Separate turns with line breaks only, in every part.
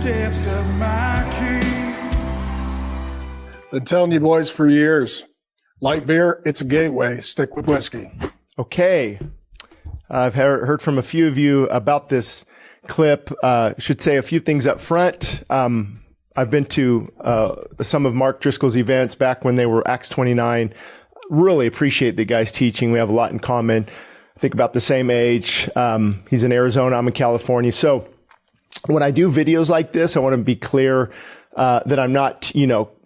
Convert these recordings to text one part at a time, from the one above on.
footsteps of my King.
Been telling you boys for years, light beer, it's a gateway. Stick with whiskey.
Okay. I've heard from a few of you about this clip. Should say a few things up front. I've been to some of Mark Driscoll's events back when they were Acts 29. Really appreciate the guy's teaching. We have a lot in common. I think about the same age. He's in Arizona. I'm in California. So when I do videos like this, I want to be clear that I'm not,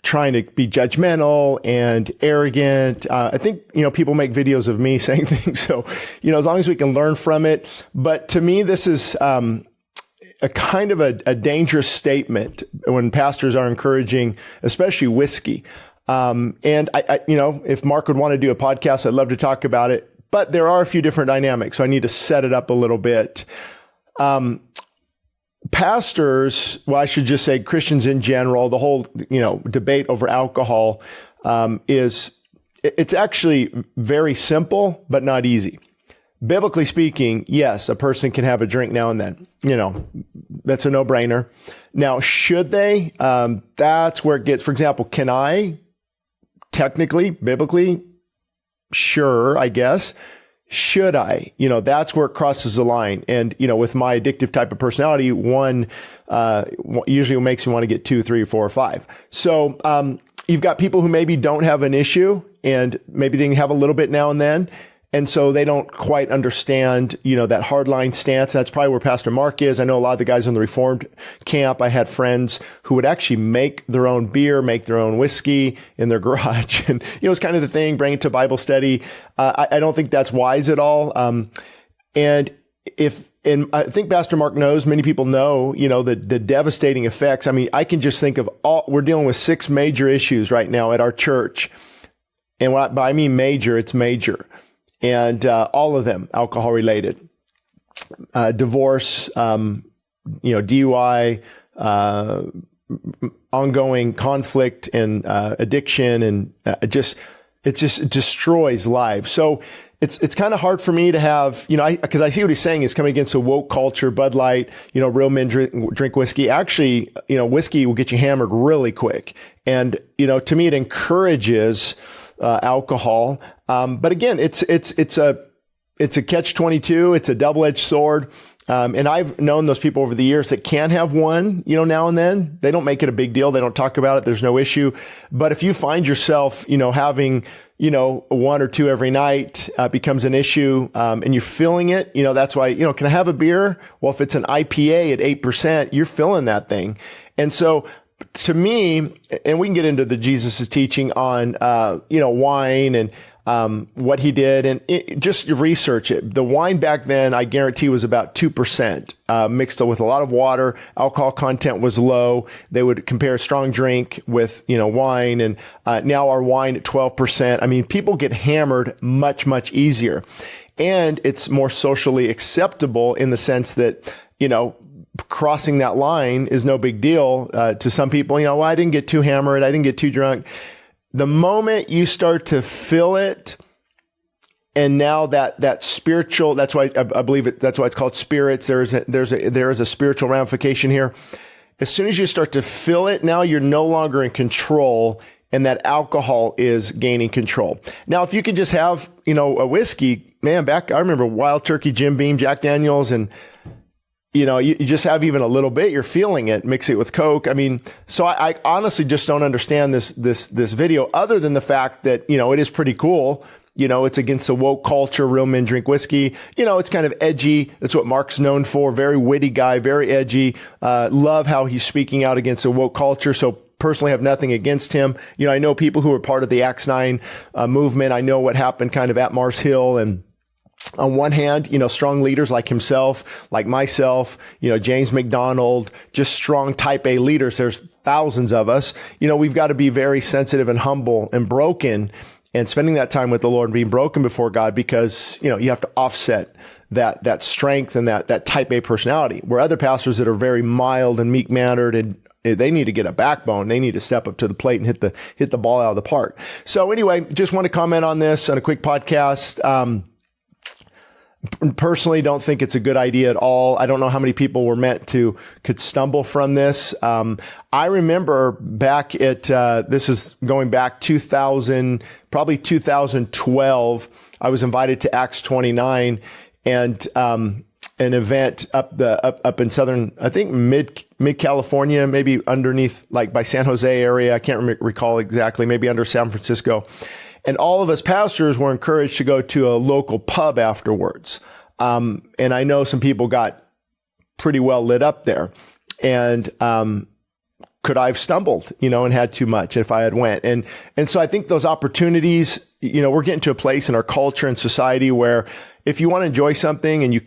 trying to be judgmental and arrogant. I think, people make videos of me saying things. So, as long as we can learn from it. But to me, this is a kind of a dangerous statement when pastors are encouraging, especially whiskey. And I, if Mark would want to do a podcast, I'd love to talk about it. But there are a few different dynamics, so I need to set it up a little bit. Pastors, well, I should just say Christians in general, the whole, debate over alcohol, it's actually very simple, but not easy. Biblically speaking, yes, a person can have a drink now and then. That's a no-brainer. Now, should they? That's where it gets, for example, can I technically, biblically, sure, I guess. Should I? That's where it crosses the line. And, with my addictive type of personality, one usually makes me want to get 2, 3, 4, or 5. So you've got people who maybe don't have an issue and maybe they can have a little bit now and then. And so they don't quite understand, that hardline stance. That's probably where Pastor Mark is. I know a lot of the guys in the Reformed camp. I had friends who would actually make their own beer, make their own whiskey in their garage. And, it's kind of the thing, bring it to Bible study. I don't think that's wise at all. And I think Pastor Mark knows, many people know, the devastating effects. I mean, I can just think of we're dealing with 6 major issues right now at our church. And by I mean major, it's major. And all of them alcohol related, divorce, DUI, ongoing conflict and addiction, and it just destroys lives. So it's kind of hard for me to have, because I see what he's saying is coming against a woke culture, Bud Light, real men drink whiskey. Actually, whiskey will get you hammered really quick. And, to me, it encourages alcohol. But again, it's a catch-22. It's a double-edged sword. And I've known those people over the years that can have one, now and then. They don't make it a big deal. They don't talk about it. There's no issue. But if you find yourself, having, 1 or 2 every night, becomes an issue, and you're feeling it, that's why, can I have a beer? Well, if it's an IPA at 8%, you're feeling that thing. And so, to me, and we can get into the Jesus' teaching on, wine and what he did, and just research it. The wine back then, I guarantee, was about 2%, mixed with a lot of water. Alcohol content was low. They would compare strong drink with, wine, and now our wine at 12%. I mean, people get hammered much, much easier. And it's more socially acceptable in the sense that, crossing that line is no big deal to some people. Well, I didn't get too hammered. I didn't get too drunk. The moment you start to feel it, and now that spiritual, that's why I believe it. That's why it's called spirits. There is a spiritual ramification here. As soon as you start to feel it, now you're no longer in control, and that alcohol is gaining control. Now, if you could just have, a whiskey, man, I remember Wild Turkey, Jim Beam, Jack Daniels, and you just have even a little bit, you're feeling it, mix it with Coke. I mean, so I honestly just don't understand this video, other than the fact that, it is pretty cool. It's against the woke culture, real men drink whiskey. It's kind of edgy. That's what Mark's known for. Very witty guy, very edgy. Love how he's speaking out against the woke culture. So personally have nothing against him. I know people who are part of the Acts 9 movement. I know what happened kind of at Mars Hill, and on one hand, strong leaders like himself, like myself, James McDonald, just strong type A leaders. There's thousands of us. We've got to be very sensitive and humble and broken, and spending that time with the Lord and being broken before God, because, you have to offset that strength and that type A personality, where other pastors that are very mild and meek mannered, and they need to get a backbone. They need to step up to the plate and hit the ball out of the park. So anyway, just want to comment on this on a quick podcast. personally don't think it's a good idea at all. I don't know how many people could stumble from this. I remember back at, this is going back probably 2012, I was invited to Acts 29 and, an event up in southern, I think mid California, maybe underneath, like by San Jose area. I can't recall exactly, maybe under San Francisco. And all of us pastors were encouraged to go to a local pub afterwards. And I know some people got pretty well lit up there. And could I have stumbled, and had too much if I had went? And so I think those opportunities, we're getting to a place in our culture and society where if you want to enjoy something and you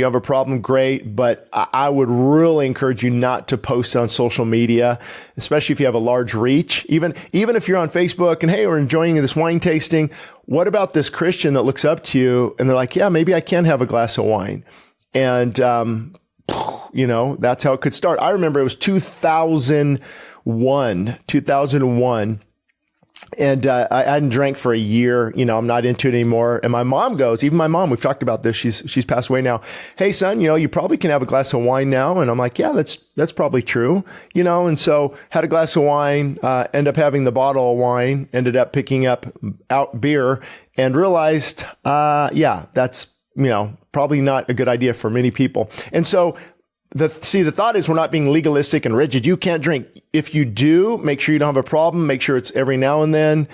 have a problem, great. But I would really encourage you not to post on social media, especially if you have a large reach. Even if you're on Facebook and, hey, we're enjoying this wine tasting. What about this Christian that looks up to you and they're like, yeah, maybe I can have a glass of wine. And, that's how it could start. I remember it was 2001. And I hadn't drank for a year. I'm not into it anymore. And my mom goes, even my mom, we've talked about this. She's passed away now. Hey, son, you probably can have a glass of wine now. And I'm like, yeah, that's probably true. And so had a glass of wine, end up having the bottle of wine, ended up picking up out beer and realized, that's, probably not a good idea for many people. And so the thought is we're not being legalistic and rigid. You can't drink. If you do, make sure you don't have a problem. Make sure it's every now and then.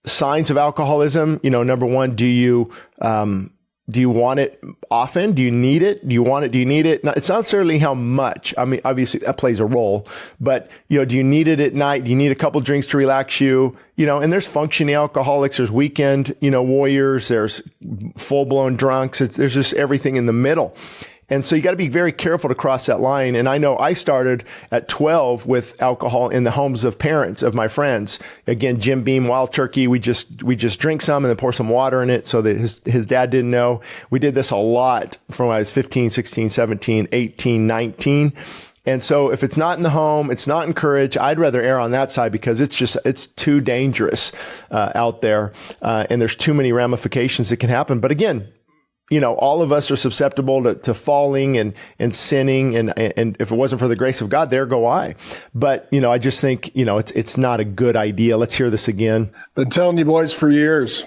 Signs of alcoholism, number one, do you want it often? Do you need it? Do you want it? Do you need it? Now, it's not necessarily how much. I mean, obviously that plays a role, but do you need it at night? Do you need a couple drinks to relax you? And there's functioning alcoholics, there's weekend, warriors, there's full blown drunks. There's just everything in the middle. And so you got to be very careful to cross that line. And I know I started at 12 with alcohol in the homes of parents of my friends. Again, Jim Beam, Wild Turkey. We just drink some and then pour some water in it so that his dad didn't know. We did this a lot from when I was 15, 16, 17, 18, 19. And so if it's not in the home, it's not encouraged. I'd rather err on that side because it's too dangerous out there. And there's too many ramifications that can happen. But again, all of us are susceptible to falling and sinning. And if it wasn't for the grace of God, there go I. But, I just think, it's not a good idea. Let's hear this again.
Been telling you boys for years,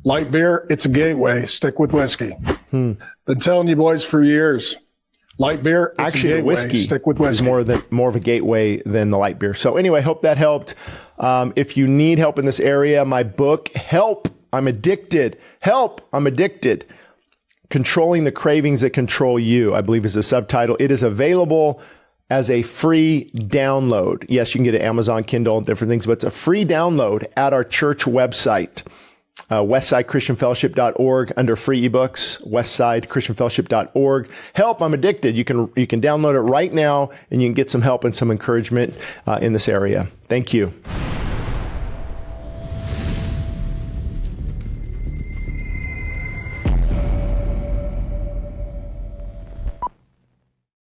light beer, it's a gateway. Stick with whiskey. Been telling you boys for years, light beer, it's
actually
a gateway.
Whiskey
Stick with whiskey.
Is more of a gateway than the light beer. So anyway, hope that helped. If you need help in this area, my book, Help, I'm Addicted. Help, I'm Addicted. Controlling the Cravings That Control You, I believe is the subtitle. It is available as a free download. Yes, you can get it at Amazon, Kindle, and different things, but it's a free download at our church website, westsidechristianfellowship.org, under free ebooks, westsidechristianfellowship.org. Help, I'm Addicted. You can download it right now, and you can get some help and some encouragement in this area. Thank you.